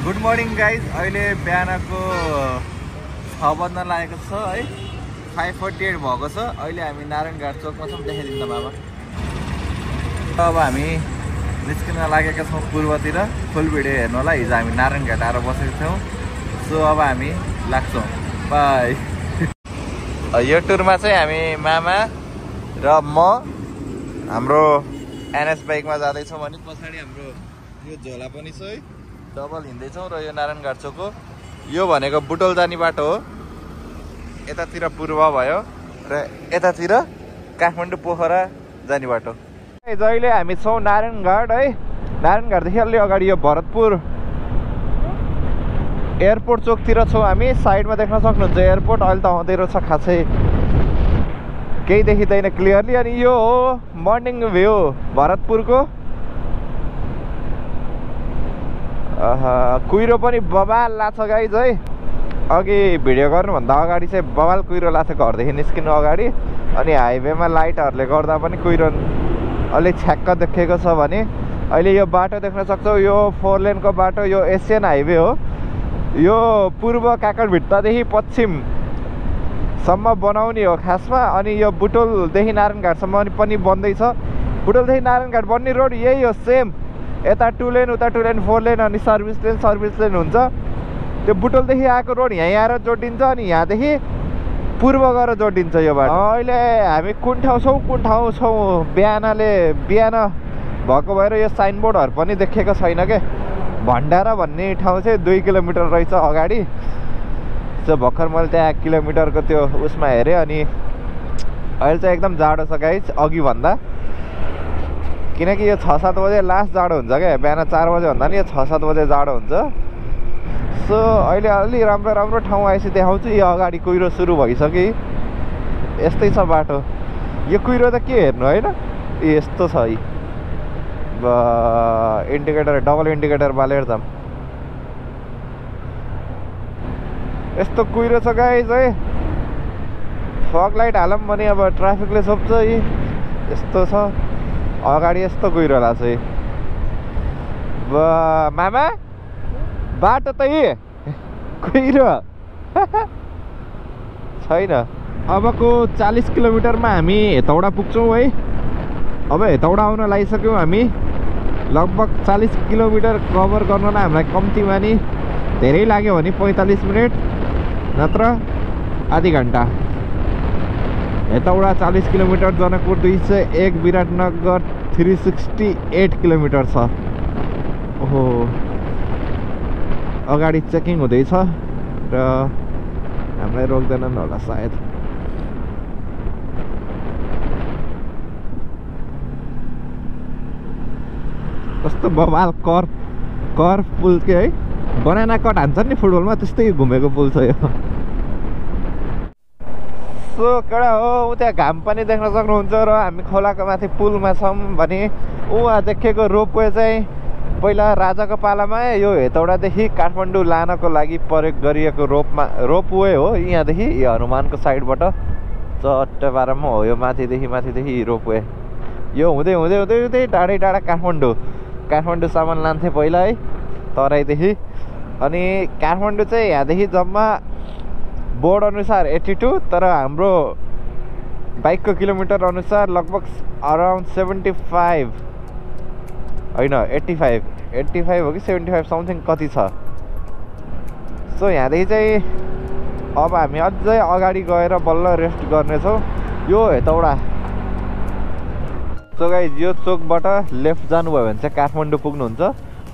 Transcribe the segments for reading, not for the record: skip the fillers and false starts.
Good morning guys. अहिले बिहानको 6 बज्न लागेको छ है, 5:48 भएको छ। अहिले हामी नारायणघाट चोकमा छौँ, देखाइदिनु त बाबा। अब हामी निस्किन लागेका छौँ पूर्वतिर। फुल भिडियो हेर्नुलाई हिजो हामी नारायणघाट आएर बसेको थियौँ। सो अब हामी लाग्छौँ, बाई। यो टुरमा चाहिँ हामी मामा र म हाम्रो एनएस बाइकमा जाँदैछौँ भने पछाडि हाम्रो यो झोला पनि छ है, डबल हिँड्दैछौँ। र यो नारायणघाट चोक हो, यो भनेको बुटोल जाने बाटो हो। यतातिर पूर्व भयो र यतातिर काठमाडौँ पोखरा जाने बाटो। जहिले हामी छौँ नारायणघाट है। नारायणघाटदेखि अलि अगाडि यो भरतपुर एयरपोर्ट चोकतिर छौँ हामी। साइडमा देख्न सक्नुहुन्छ एयरपोर्ट। अहिले त आउँदै रहेछ, खासै केही देखिँदैन क्लियरली। अनि यो हो मर्निङ भ्यू भरतपुरको। कुहिरो पनि बबाल लाग्छ गाइज है। अघि भिडियो गर्नुभन्दा अगाडि चाहिँ बबाल कुहिरो लाग्छ घरदेखि निस्किनु अगाडि। अनि हाइवेमा लाइटहरूले गर्दा पनि कुहिरो अलिक छ्याक्क देखेको छ भने अहिले यो बाटो देख्न सक्छौ। यो 4 लेनको बाटो, यो एसियन हाइवे हो। यो पूर्व काकडभिट्टादेखि पश्चिमसम्म बनाउने हो खासमा। अनि यो बुटोलदेखि नारायणघाटसम्म पनि बन्दैछ। बुटोलदेखि नारायणघाट बन्ने रोड यही हो, सेम। यता 2 लेन, उता 2 लेन, 4 लेन, अनि सर्भिस लेन हुन्छ। त्यो बुटोलदेखि आएको रोड यहीँ आएर जोडिन्छ अनि यहाँदेखि पूर्व गएर जोडिन्छ यो बाटो। अहिले हामी कुन ठाउँ छौँ बिहान भएको भएर यो साइनबोर्डहरू पनि देखेको छैन के। भण्डारा भन्ने ठाउँ चाहिँ 2 किलोमिटर रहेछ अगाडि। सो भर्खर मैले त्यहाँ 1 किलोमिटरको त्यो उसमा हेरेँ। अनि अहिले चाहिँ एकदम जाडो छ गाइज अघि भन्दा, किनकि यो 6-7 बजे लास्ट जाडो हुन्छ क्या। बिहान 4 बजे भन्दा नि यो 6-7 बजे जाडो हुन्छ। सो अहिले अलि राम्रो ठाउँ आएपछि देखाउँछु। यो अगाडि कुहिरो सुरु भइसक्यो। यस्तै छ बाटो। यो कुहिरो त के हेर्नु होइन, यस्तो छ है। इन्डिकेटर डबल इन्डिकेटर बालेर जाम, यस्तो कुहिरो छ गाइज है। फग लाइट हालौँ भने अब ट्राफिकले सोध्छ है। यस्तो छ अगाडि, यस्तो कुहिरो लाग्छ है। मामा बाटो त यही कुहिरो छैन। अबको 40 किलोमिटरमा हामी हेतौडा पुग्छौँ है। अब हेतौडा आउन लागिसक्यौँ हामी। लगभग 40 किलोमिटर कभर गर्नलाई हामीलाई कम्तीमा नि धेरै लाग्यो भने 45 मिनट नत्र आधी घन्टा। हेतौडा 40 किलोमिटर, जनकपुर 201, विराटनगर 368 किलोमिटर छ। ओहो, अगाडि चेकिङ हुँदैछ र हामीलाई रोक्दैनन् होला सायद। कस्तो बबाल कर पुल के है। बनाना कट हान्छन् नि फुटबलमा, त्यस्तै घुमेको पुल छ यो। सो कडा हो, त्यहाँ घाम पनि देख्न सक्नुहुन्छ। र हामी खोलाको माथि पुलमा छौँ भने उहाँ देखेको रोपवे चाहिँ पहिला राजाको पालामा यो हेतौडादेखि काठमाडौँ लानको लागि प्रयोग गरिएको रोपवे हो। यहाँदेखि यो हनुमानको साइडबाट चट्ट पारामा हो यो माथिदेखि रोपवे। यो हुँदै टाढा काठमाडौँसम्म लान्थे पहिला है, तराईदेखि। अनि काठमाडौँ चाहिँ यहाँदेखि जम्मा बोर्ड अनुसार 82, तर हाम्रो बाइकको किलोमिटर अनुसार लगभग अराउन्ड 75 होइन 85 हो कि 75 समथिङ कति छ। सो यहाँदेखि चाहिँ अब हामी अझै अगाडि गएर बल्ल रेस्ट गर्नेछौँ। यो हेतौडा। सो गाइज यो चोकबाट लेफ्ट जानुभयो भने चाहिँ काठमाडौँ पुग्नुहुन्छ।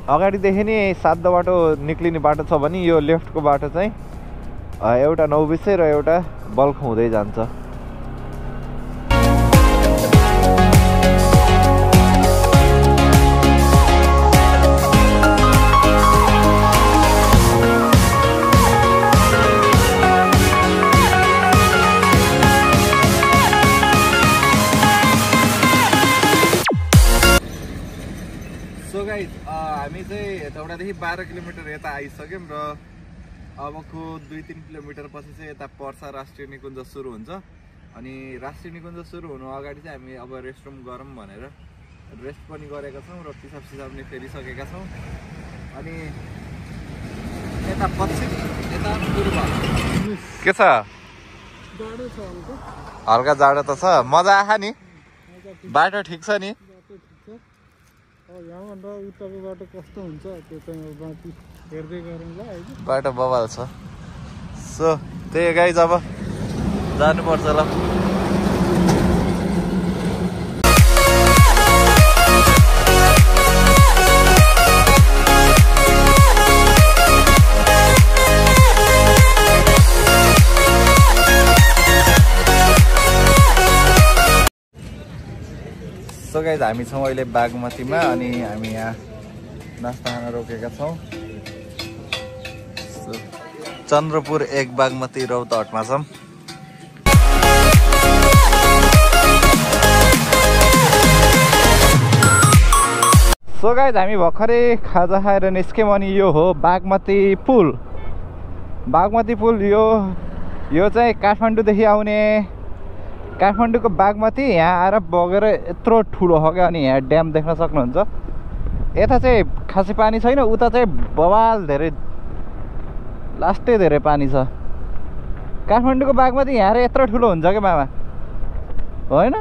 अगाडिदेखि नै साद्दो बाटो निक्लिने बाटो छ भने यो लेफ्टको बाटो चाहिँ एउटा नौबिसे र एउटा बल्ख हुँदै जान्छ। सो गाइज हामी चाहिँ हेतौडादेखि 12 किलोमिटर यता आइसक्यौँ र अबको 2-3 किलोमिटर पछि चाहिँ यता पर्सा राष्ट्रिय निकुञ्ज सुरु हुन्छ। अनि राष्ट्रिय निकुञ्ज सुरु हुनु अगाडि चाहिँ हामी अब रेस्टरुम गरौँ भनेर रेस्ट पनि गरेका छौँ र पिसाब पनि फेरिसकेका छौँ। अनि यता पश्चिम यता पूर्व के छ हल्का जाडो त छ मजा आयो नि बाटो ठिक छ नि बाटो बवाल छ सो त्यही गाइज अब जानुपर्छ ल सो गाइज हामी छौँ अहिले बागमतीमा अनि हामी यहाँ नास्ता खान रोकेका छौँ चन्द्रपुर 1 बागमती रौतहटमा छौँ सो गाइज हामी भर्खरै खाजा खाएर निस्क्यौँ अनि यो हो बागमती पुल यो चाहिँ काठमाडौँदेखि आउने काठमाडौँको बागमती यहाँ आएर बगेर यत्रो ठुलो हो क्या अनि यहाँ ड्याम देख्न सक्नुहुन्छ यता चाहिँ खासै पानी छैन उता चाहिँ बवाल धेरै लास्टै धेरै पानी छ काठमाडौँको बागमती यहाँ यत्रो ठुलो हुन्छ क्या मामा होइन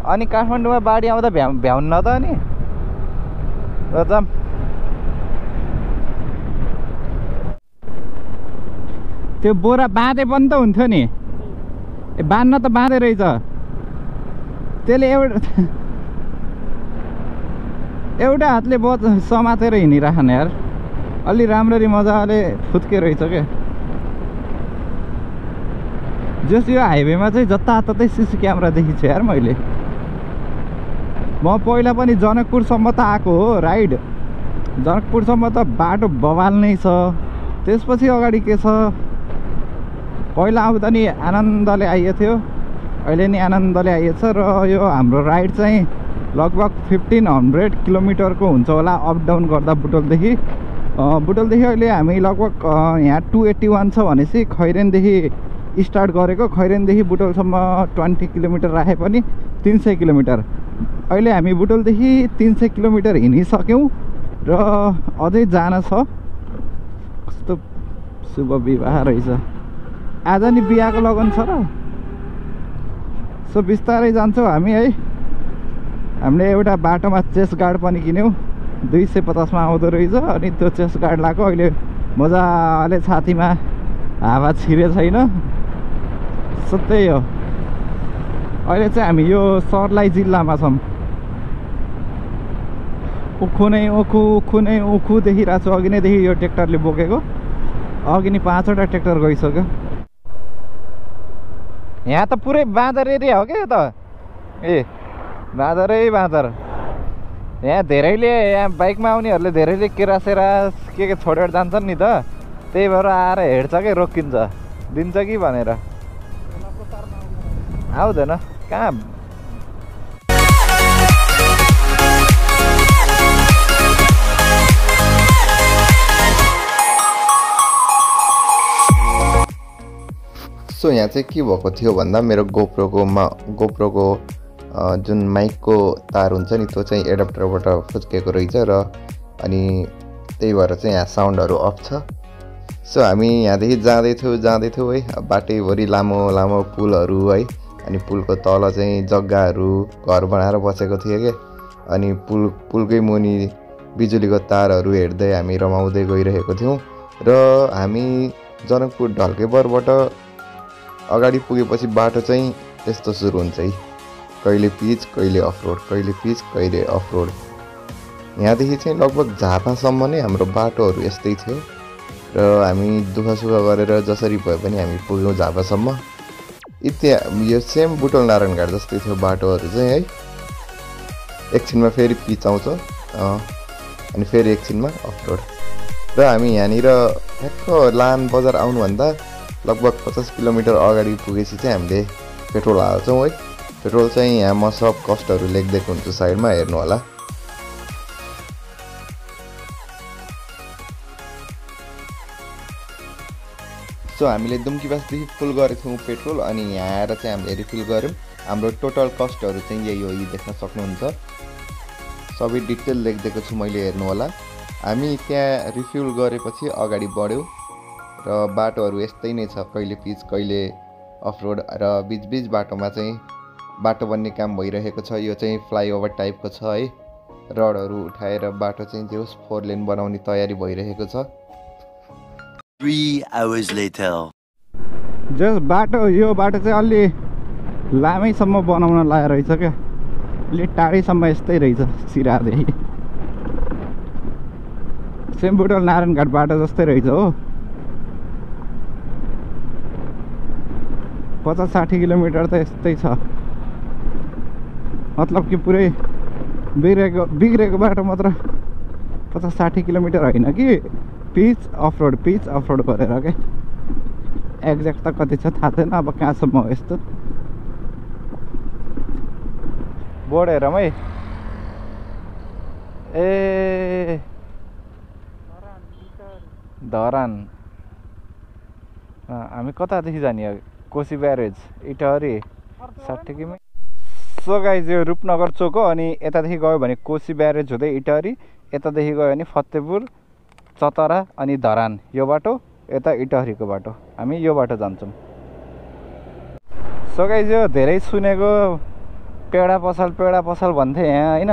अनि काठमाडौँमा बाढी आउँदा भ्याउन्न त अनि जाम त्यो बोरा बाँधे पनि त हुन्थ्यो नि बाँध्न त बाँधे रहेछ त्यसले एउटा हातले समातेर हिँडिराख्ने यार अलि राम्ररी मजाले फुत्के रहेछ क्या जस यो हाइवेमा चाहिँ जताततै सिसी क्यामेरा देखिछु यार मैले म पहिला पनि जनकपुरसम्म त आएको हो राइड जनकपुरसम्म त बाटो बवाल नै छ त्यसपछि अगाडि के छ पहिला आउँदा नि आनन्दले आइएको अहिले नि आनन्दले आइएछ र यो हाम्रो राइड चाहिँ लगभग 1500 किलोमिटरको हुन्छ होला अप डाउन गर्दा बुटोलदेखि अहिले हामी लगभग यहाँ 281 छ भनेपछि खैरेनदेखि स्टार्ट गरेको खैरेनदेखि बुटोलसम्म 20 किलोमिटर राखे पनि 300 किलोमिटर अहिले हामी बुटोलदेखि 300 किलोमिटर हिँडिसक्यौँ र अझै जान छ कस्तो शुभ विवाह रहेछ आज नि बिहाको लगन छ र सो बिस्तारै जान्छौँ हामी है हामीले एउटा बाटोमा चेस्ट गार्ड पनि किन्यौँ 250 मा आउँदो रहेछ अनि त्यो चेस्ट गार्ड लगाएको अहिले मजाले छातीमा हावा छिरे छैन सो त्यही हो अहिले चाहिँ हामी यो सर्लाही जिल्लामा छौँ उखु नै उखु देखिरहेको छु अघि नैदेखि यो ट्र्याक्टरले बोकेको अघि नि 5वटा ट्र्याक्टर गइसक्यो यहाँ त पुरै बाँदर एरिया हो क्या यो त ए बाँदर यहाँ धेरैले यहाँ बाइकमा आउनेहरूले धेरैले केरासेरा के छोडेर जान्छन् नि त त्यही भएर आएर हेर्छ कि रोकिन्छ दिन्छ कि भनेर आउँदैन कहाँ सो यहाँ चाहिँ के भएको थियो भन्दा मेरो गोप्रोको जुन माइकको तार हुन्छ नि त्यो चाहिँ एडाप्टरबाट फुच्केको रहेछ र अनि त्यही भएर चाहिँ यहाँ साउन्डहरू अफ छ सो हामी यहाँदेखि जाँदैथ्यौँ है बाटैभरि लामो पुलहरू है अनि पुलको तल चाहिँ जग्गाहरू घर बनाएर बसेको थियो क्या अनि पुलकै मुनि बिजुलीको तारहरू हेर्दै हामी रमाउँदै गइरहेको थियौँ र हामी जनकपुर ढल्केबरबाट अगाडि पुगेपछि बाटो चाहिँ यस्तो सुरु हुन्छ है कहिले पिच कहिले अफरोड कहिले पिच कहिले अफरोड यहाँदेखि चाहिँ लगभग झापासम्म नै हाम्रो बाटोहरू यस्तै थियो र हामी दुःखसुख गरेर जसरी भए पनि हामी पुग्यौँ झापासम्म यो सेम बुटोल नारायण घाट जस्तै थियो बाटोहरू चाहिँ है एकछिनमा फेरि पिच आउँछ अनि फेरि एकछिनमा अफरोड र हामी यहाँनिर ठ्याक्क लान बजार आउनुभन्दा लगभग 50 किलोमिटर अगाडि पुगेपछि चाहिँ हामीले पेट्रोल हाल्छौँ है पेट्रोल चाहिँ यहाँ म सब कस्टहरू लेखिदिएको हुन्छु साइडमा हेर्नु होला सो हामीले दुम्कीबासदेखि फुल गरेको थियौँ पेट्रोल अनि यहाँ आएर चाहिँ हामीले रिफिल गऱ्यौँ हाम्रो टोटल कस्टहरू चाहिँ यही हो यी देख्न सक्नुहुन्छ सबै डिटेल लेखिदिएको छु मैले हेर्नु होला हामी त्यहाँ रिफ्युल गरेपछि अगाडि बढ्यौँ र बाटोहरू यस्तै नै छ, कहिले पिच कहिले अफरोड र बिचबिच बाटोमा चाहिँ बाटो बन्ने काम भइरहेको छ। यो चाहिँ फ्लाइओभर टाइपको छ है, रडहरू उठाएर बाटो चाहिँ जे होस् 4 लेन बनाउने तयारी भइरहेको छ। 3 hours later. जस बाटो यो बाटो चाहिँ अलि लामैसम्म बनाउन लागेको रहेछ क्या, अलि टाढैसम्म यस्तै रहेछ सिरादेखि। सेम्बुटल नारायणघाट बाटो जस्तै रहेछ हो। 50-60 किलोमिटर त यस्तै छ, मतलब कि पुरै बिग्रेको बाटो मात्र 50-60 किलोमिटर होइन कि पिच अफरोड गरेर क्या। एक्ज्याक्ट त कति छ थाहा छैन, अब कहाँसम्म हो यस्तो। बोर्ड हेरौँ है। ए धरान हामी कतादेखि जाने हो? कोशी ब्यारेज, इटहरी, 60 किमी। सो गाइज यो रूपनगर चोक हो, अनि यतादेखि गयो भने कोशी ब्यारेज हुँदै इटहरी, यतादेखि गयो भने फतेहपुर, चतरा अनि धरान। यो बाटो यता इटहरीको बाटो, हामी यो बाटो जान्छौँ। सो गाइज यो धेरै सुनेको पेडा पसल भन्थे यहाँ होइन?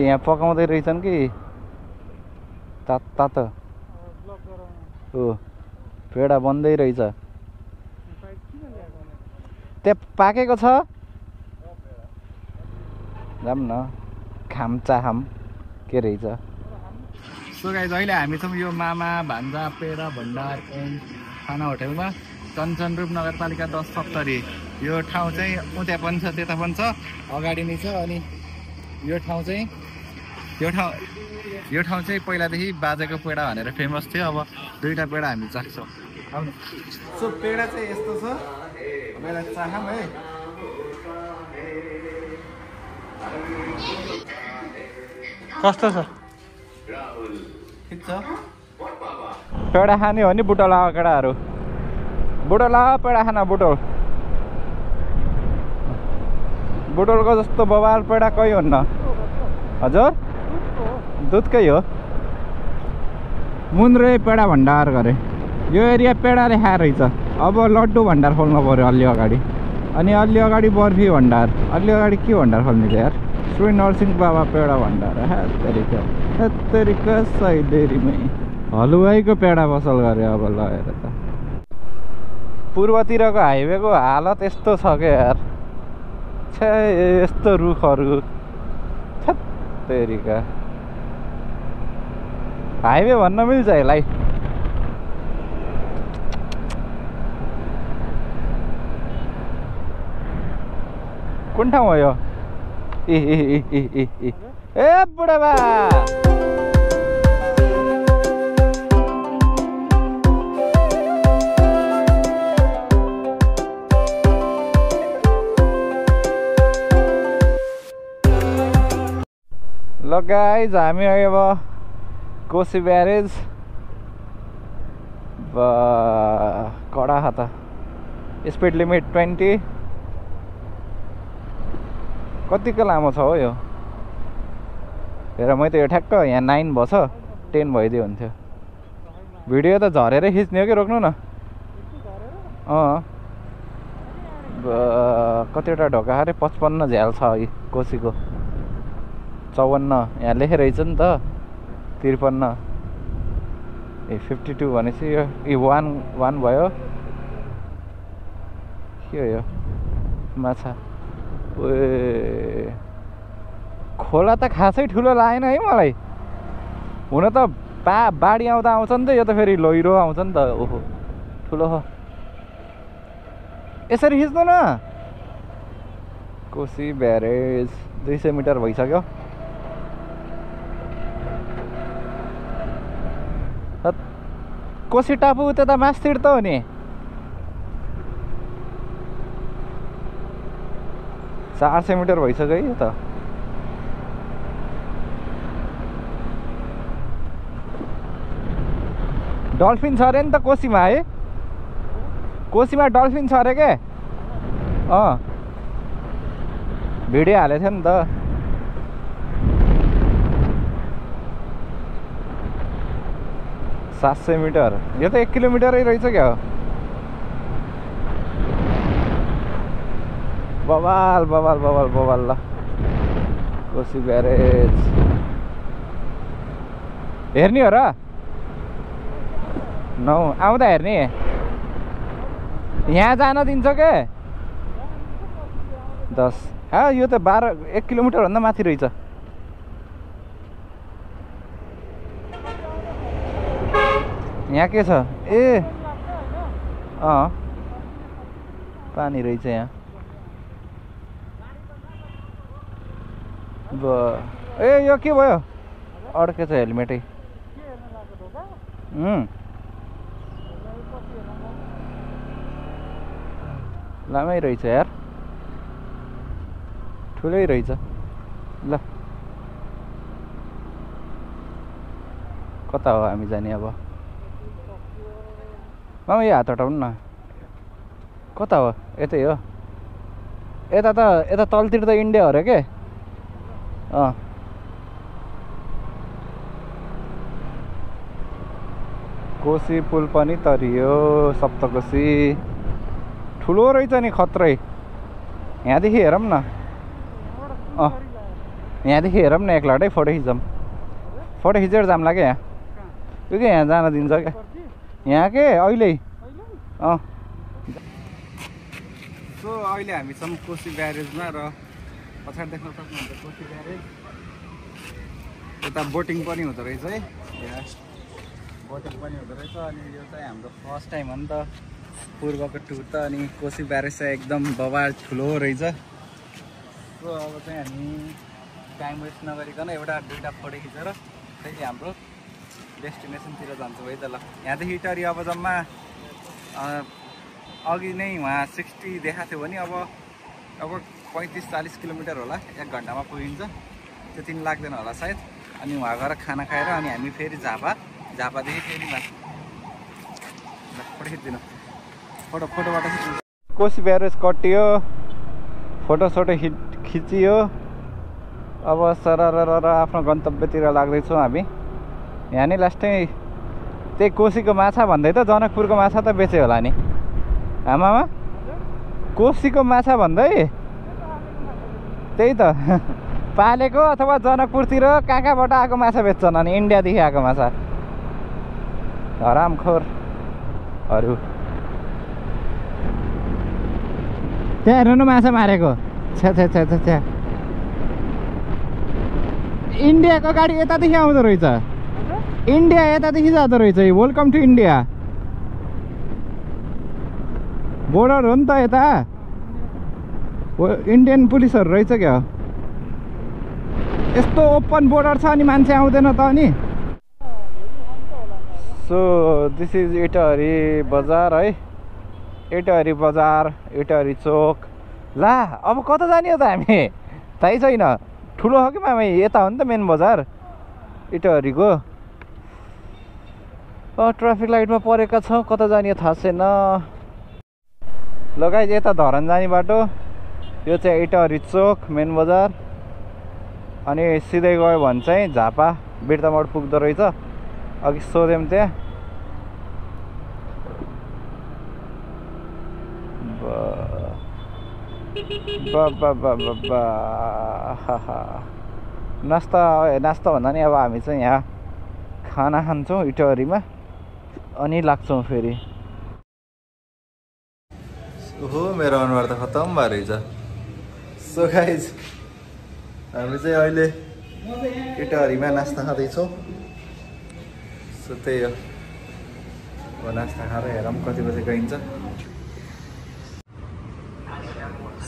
यहाँ पकाउँदै रहेछन् कि तातो हो, पेडा बन्दै रहेछ। त्यहाँ पाकेको छ, जाऊँ न खाम के रहेछ। सो गाइज अहिले हामी छौँ यो मामा भान्जा पेडा भण्डार एन्ड खाना होटेलमा, कञ्चनरूप नगरपालिका 1070। यो ठाउँ चाहिँ उता पनि छ त्यता पनि छ, अगाडि नै छ। अनि यो ठाउँ चाहिँ पहिलादेखि बाजेको पेडा भनेर फेमस थियो। अब दुईवटा पेडा हामी चाख्छौँ। सो पेडा चाहिँ यस्तो छ, मैले चाखौँ है। कस्तो छ? ठिक छ। पेडा खाने हो नि बुटोल आएको केटाहरू, बुटोल आयो पेडा खाना। बुटोलको जस्तो बबाल पेडा कोही हुन्न। हजुर दुधकै हो। मुन्द्रे पेडा भण्डार गरे, यो एरिया पेडाले खाएर रहेछ। अब लड्डु भण्डार खोल्नु पऱ्यो अलि अगाडि, अनि अलि अगाडि बर्फी भण्डार, अलि अगाडि के भण्डार खोल्ने थियो यार? श्री नरसिंह बाबा पेडा भण्डार। तरिका सैदेरीमै हलुवाईको पेडा पसल गरे। अब लगेर त पूर्वतिरको हाइवेको हालत यस्तो छ क्या यार, छे यस्तो रुखहरू तरिका। हाइवे भन्न मिल्छ यसलाई। कुन ठाउँ हो यो? ए बुढाबा ल गाइज हामी अब कोशी ब्यारेज कडा त स्पिड लिमिट 20। कतिको लामो छ हो यो? हेर मैले त यो ठ्याक्क यहाँ 9 भएछ, 10 भइदियो हुन्थ्यो। भिडियो त झरेरै खिच्ने हो कि, रोक्नु न। कतिवटा ढोका अरे 55 झ्याल छ अघि कोशीको, 54 यहाँ लेखेरहेछ नि त, 53। ए 52 भनेपछि यो 1 भयो। के हो यो? माछा। खोला त खासै ठुलो लागेन है मलाई। हुन त बाढी आउँदा आउँछ नि त, यो त फेरि लहिरो आउँछ नि त। ओहो ठुलो हो। यसरी खिच्नु न। कोशी ब्यारेज 200 मिटर भइसक्यो। कोशी टापु त्यता मास्तिर त हो नि। चार 400 मिटर भइसक्यो है त। डल्फिन छ अरे नि त कोशीमा है? कोशीमा डल्फिन छ अरे के? भिडियो हालेको थियो नि त। 700 मिटर यो त 1 किलोमिटरै रहेछ क्या हो बवाल बवाल बवाल बवाल ल कोशी ब्यारेज हेर्ने हो र नौ आउँदा हेर्ने यहाँ जान दिन्छ के 10 यो त 1 किलोमिटर भन्दा माथि रहेछ यहाँ के छ ए पानी रहेछ यहाँ ए यो के भयो अड्केछ हेलमेटै लामै रहेछ यार ठुलै रहेछ ल कता हो हामी जाने अब मामा यो हात हटाउनु न कता हो यतै हो यता तलतिर त इन्डिया हो र के कोशी पुल पनि तरियो सप्तकोशी ठुलो रहेछ नि खत्रै यहाँदेखि हेरौँ न यहाँदेखि हेरौँ न एकलाटै फोटो खिचेर जाम लाग्यो यहाँ त्यो के यहाँ जान दिन्छ क्या यहाँ के अहिले सो अहिले हामी छौँ कोशी ब्यारेजमा र पछाडि देख्न सक्नुहुन्छ कोशी ब्यारेज यता बोटिङ पनि हुँदो रहेछ है यहाँ बोटिङ पनि हुँदो रहेछ अनि यो चाहिँ हाम्रो फर्स्ट टाइम हो नि त पूर्वको टुर त अनि कोशी ब्यारेज चाहिँ एकदम बवाल ठुलो रहेछ सो अब चाहिँ हामी टाइम वेस्ट नगरिकन एउटा दुईवटा फोटो खिचेर फेरि हाम्रो डेस्टिनेसनतिर जान्छौँ है त ल यहाँदेखि इटरी अब जम्मा अघि नै वहाँ 60 देखाएको थियो भने अब 35-40 किलोमिटर होला 1 घन्टामा पुगिन्छ त्यति नि लाग्दैन होला सायद अनि वहाँ गएर खाना खाएर अनि हामी फेरि झापादेखि फेरि माथि फोटो खिच्दिनु फोटोबाट खिच्नु कोशी ब्यारेज कटियो फोटो खिचियो अब सरर आफ्नो गन्तव्यतिर लाग्दैछौँ हामी यहाँ नै लास्टै त्यही कोशीको माछा भन्दै त जनकपुरको माछा त बेच्यो होला नि आमामा कोशीको माछा भन्दै त्यही त पालेको अथवा जनकपुरतिर कहाँबाट आएको माछा बेच्छन् अनि इन्डियादेखि आएको माछा हरामखोरहरू त्यहाँ हेर्नु न माछा मारेको छ्या इन्डियाको गाडी यतादेखि आउँदो रहेछ इन्डिया यतादेखि जाँदो रहेछ वेलकम टु इन्डिया बोर्डर हो नि त यता इन्डियन पुलिसहरू रहेछ क्या यस्तो ओपन बोर्डर छ अनि मान्छे आउँदैन त अनि सो दिस इज इटहरी बजार है इटहरी बजार इटहरी चोक ला अब कता जाने हो त हामी थाहै छैन ठुलो हो कि मामा यता हो नि त मेन बजार इटहरीको ट्राफिक लाइटमा परेका छौँ कता जाने थाहा छैन लगाइ यता धरान जाने बाटो यो चाहिँ इटहरी चोक मेन बजार अनि सिधै गयो भने चाहिँ झापा बिर्तामोड पुग्दो रहेछ अघि सोध्यौँ त्यहाँ नास्ता भन्दा नि अब हामी चाहिँ यहाँ खाना खान्छौँ इटहरीमा अनि लाग्छौँ फेरि ओहो मेरो अनुहार त खतम भएर रहेछ सो गाइज हामी चाहिँ अहिले इटहरीमा नास्ता खाँदैछौँ सो त्यही हो अब नास्ता खाएर हेरौँ कति बजी गइन्छ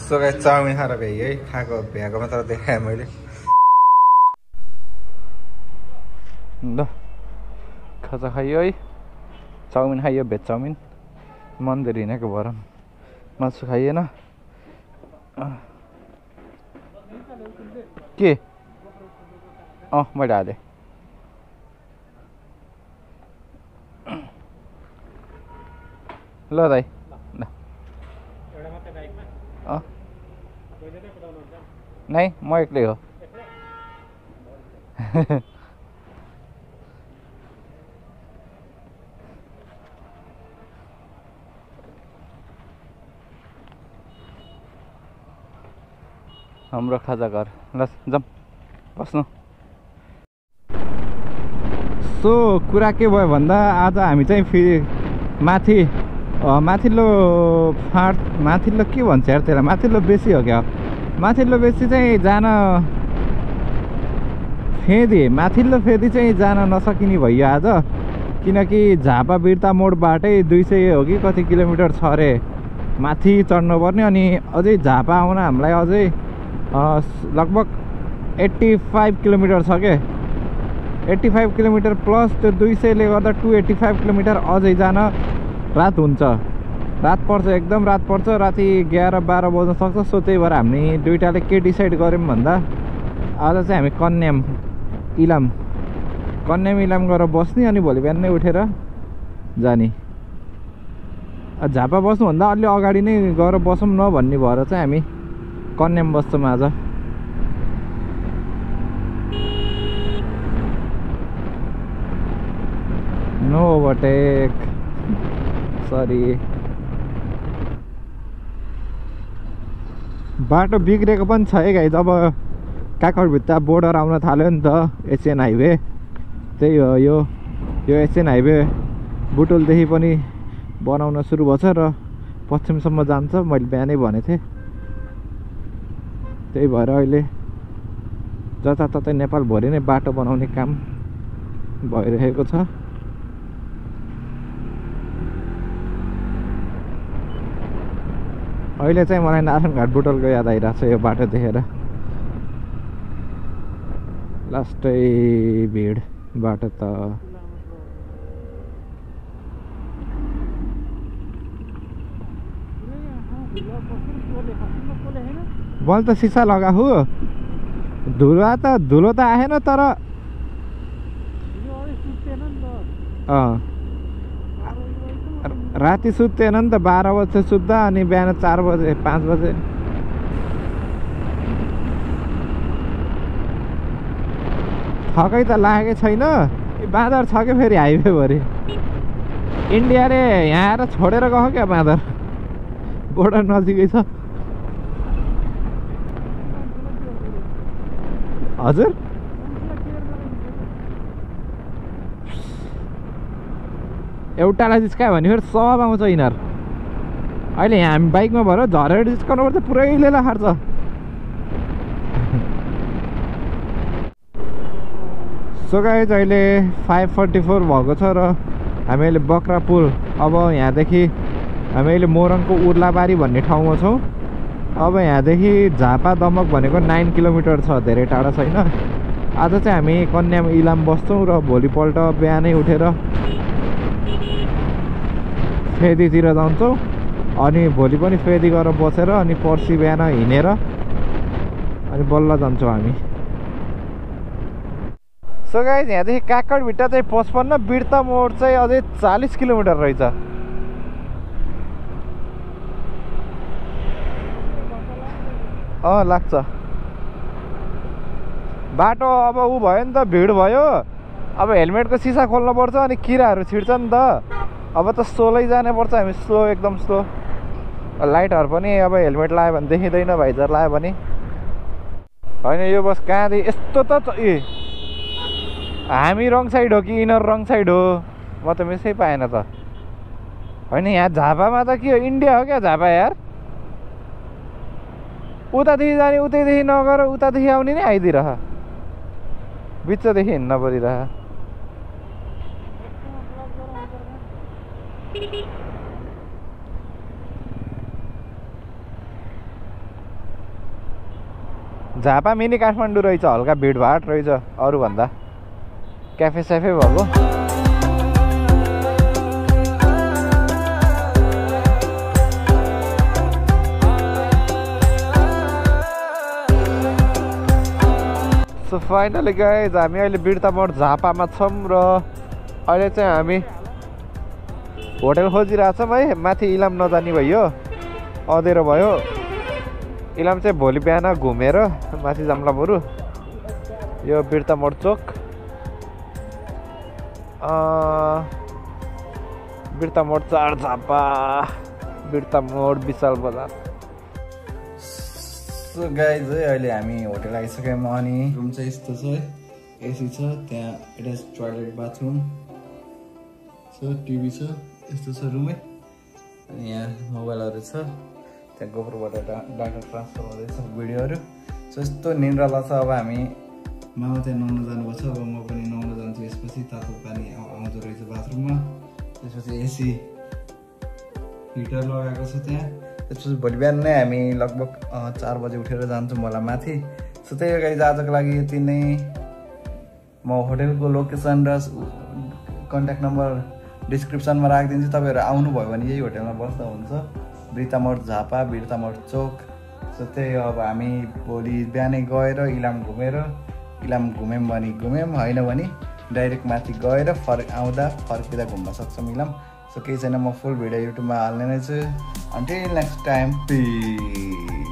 सो गाइज चाउमिन खाएर भ्याएँ है खाएको भ्याएको मात्र देखाएँ मैले ल खाजा खाइयो है चाउमिन खाइयो भेज चाउमिन मन्दिर हिँडेको भएर मासु खाइएन के मैले हालेँ ल दाइ ल नै म एक्लै हो हाम्रो खाजा घर। ल जाऊँ बस्नु। सो कुरा के भयो भन्दा आज हामी चाहिँ फेरि माथिल्लो फाँट माथिल्लो के भन्छ यार त्यसलाई, माथिल्लो बेसी हो क्या, माथिल्लो बेसी चाहिँ जान माथिल्लो फेदी चाहिँ जान नसकिने भयो आज, किनकि झापा बिर्ता मोडबाटै 200 हो कि कति किलोमिटर छ अरे माथि चढ्नुपर्ने। अनि अझै झापा आउन हामीलाई अझै लगभग 85 किलोमिटर छ के, 85 किलोमिटर प्लस त्यो 200 ले गर्दा 285 किलोमिटर अझै जान रात हुन्छ, रात पर्छ, एकदम रात पर्छ, राति 11-12 बज्न सक्छ। सो त्यही भएर हामी दुइटाले के डिसाइड गऱ्यौँ भन्दा आज चाहिँ हामी कन्याम इलाम गएर बस्ने अनि भोलि बिहान नै उठेर जाने। झापा बस्नुभन्दा अलि अगाडि नै गएर बसौँ न भन्ने भएर चाहिँ हामी कन्याम बस्छौँ आज। No overtake, sorry. बाटो बिग्रेको पनि छ है गाइज, अब काकडभित्र बोर्डर आउन थाल्यो नि त, एसियन हाइवे। त्यही हो यो एसियन हाइवे बुटोलदेखि पनि बनाउन सुरु भएछ र पश्चिमसम्म जान्छ, मैले बिहानै भनेको थिएँ। त्यही भएर अहिले जताततै नेपालभरि नै बाटो बनाउने काम भइरहेको छ। अहिले चाहिँ मलाई नारायणघाट बुटोलको याद आइरहेको छ यो बाटो देखेर। लास्टै भिड बाटो त बल त सिसा लगा हो, धुलो त आएन तर राति सुत्तेन नि त, 12 बजे सुत्दा अनि बिहान 4 बजे 5 बजे। थकै त लागेकै छैन, बाँदर छ क्या फेरि हाइवेभरि। इन्डिया रे यहाँ आएर छोडेर गयो क्या बाँदर, बोर्डर नजिकै छ। हजुर एउटालाई जिस्कायो भने फेरि सब आउँछ यिनीहरू। अहिले यहाँ हामी बाइकमा भएर झरेर जिस्काउनु पर्छ, पुरै लेला खार्छ। सो गाइज अहिले 5:44 भएको छ र हामी अहिले बक्रा पुल, अब यहाँदेखि हामी अहिले मोरङको उर्लाबारी भन्ने ठाउँमा छौँ। अब यहाँदेखि झापा दमक भनेको 9 किलोमिटर छ, धेरै टाढा छैन। आज चाहिँ हामी कन्याम इलाम बस्छौँ र भोलिपल्ट बिहानै उठेर फेदीतिर जान्छौँ। अनि भोलि पनि फेदी गएर बसेर अनि पर्सि बिहान हिँडेर अनि बल्ल जान्छौँ हामी। सो गाइज यहाँदेखि काकडभिट्टा चाहिँ 55, बिर्ता मोड चाहिँ अझै 40 किलोमिटर रहेछ। लाग्छ बाटो। अब ऊ भयो नि त, भिड भयो, अब हेलमेटको सिसा खोल्नुपर्छ अनि किराहरू छिर्छ नि त। अब त स्लोलै जानुपर्छ हामी, स्लो, एकदम स्लो। लाइटहरू पनि अब हेलमेट लगायो भने देखिँदैन, भाइजर लगायो भने होइन। यो बस कहाँदेखि यस्तो त हामी रङ साइड हो कि यिनीहरू रङ साइड हो, म त मिसै पाएन त। होइन यहाँ झापामा त के हो, इन्डिया हो क्या झापा यार। उतादेखि जाने उतैदेखि नगर, उतादेखि आउने नै आइदिरह, बिचदेखि हिँड्न परिरह। झापा मिनी काठमाडौँ रहेछ, हल्का भिडभाड रहेछ अरूभन्दा, क्याफे स्याफे भएको। सो फाइनली गाइज हामी अहिले बिर्ता मोड झापामा छौँ र अहिले चाहिँ हामी होटल खोजिरहेछौँ है। माथि इलाम नजाने भयो, अँधेरो भयो। इलाम चाहिँ भोलि बिहान घुमेर माथि जाम्ला बरु। यो बिर्ता मोड चोक, बिर्ता मोड 4 झापा, बिर्ता मोड विशाल बजार। सो गाइज है अहिले हामी होटल आइसक्यौँ अनि रुम चाहिँ यस्तो छ है एसी छ त्यहाँ एट्याच टोयलेट बाथरुम छ टिभी छ यस्तो छ रुमै अनि यहाँ मोबाइलहरू छ त्यहाँ गोप्रोबाट डाटा ट्रान्सफर हुँदैछ भिडियोहरू सो यस्तो निन्द्रा लाग्छ अब हामी मामा त्यहाँ नुहाउन जानुभएको छ अब म पनि नुहाउन जान्छु यसपछि तातो पानी आउँदो रहेछ बाथरुममा त्यसपछि एसी हिटर लगाएको छ त्यहाँ त्यसपछि भोलि बिहान नै हामी लगभग 4 बजे उठेर जान्छौँ होला माथि सो त्यही हो गाइज आजको लागि यति नै म होटलको लोकेसन र कन्ट्याक्ट नम्बर डिस्क्रिप्सनमा राखिदिन्छु तपाईँहरू आउनुभयो भने यही होटलमा बस्दा हुन्छ बिर्तामोड झापा बिर्तामोड चोक सो त्यही हो अब हामी भोलि बिहानै गएर इलाम घुम्यौँ भने घुम्यौँ होइन भने डाइरेक्ट माथि गएर फर्किँदा घुम्न सक्छौँ इलाम सो केही छैन म फुल भिडियो युट्युबमा हाल्ने नै छु अन्टिल नेक्स्ट टाइम पिस